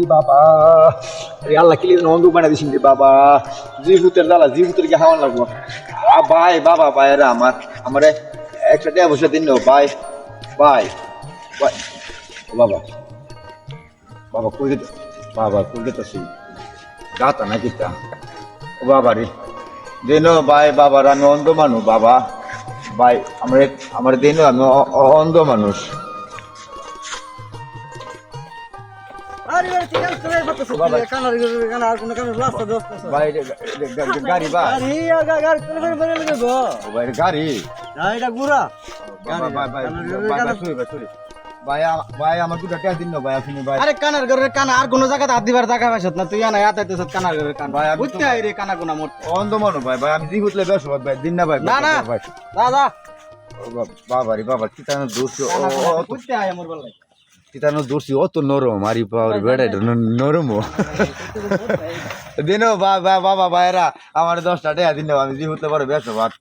বাবা রে আল্লাহ কিলি নন্দু বানা দিছিস রে বাবা জিভুতের জ্বালা জিভুতের কি হাওয়া লাগবো ভাই বাবা ভাইরা আমার একটা টাকা পয়সা দিন ভাই ভাই ভাই ও বাবা বাবা কই গে বাবা কই গেতাছি গাতা নাকি তা ও বাবা রে দেন ভাই বাবার আমি অন্ধ মানুষ বাবা ভাই আমার দেন আমি অন্ধ মানুষ আরে ঠিক আছে চলে পাচ্ছ কানার আর কোন কানার রাস্তা দোস্ত ভাই গাড়ি ভাই আরে গাড়ি চলে বেরে লাগে গো ভাই গাড়ি না এটা গুড়া ভাই আমার দুটা টাকা দিন না ভাই আপনি ভাই আরে কানার ঘরের কানা আর কোন জায়গা হাত দিবার জায়গা পাইছত না তুই না আতাইতেছ কানার ঘরের কান ভাই, আমি বুঝতে আই রে কানা কোনা মোর অন্ধ মানুষ ভাই ভাই আমি জিগুতলে বেশ ভাই দিন না ভাই না না ভাই দাদা বাবা রে বাবা কিতানো দোষী বুঝতে আই মোর বলাই কিতানো দোষী অত নরম আরি পাওয়ার বেড়াই নরম দিন বাবা ভাইরা আমার 10টা টাকা দিন আমি জিগুতলে বড় বেশ ভাই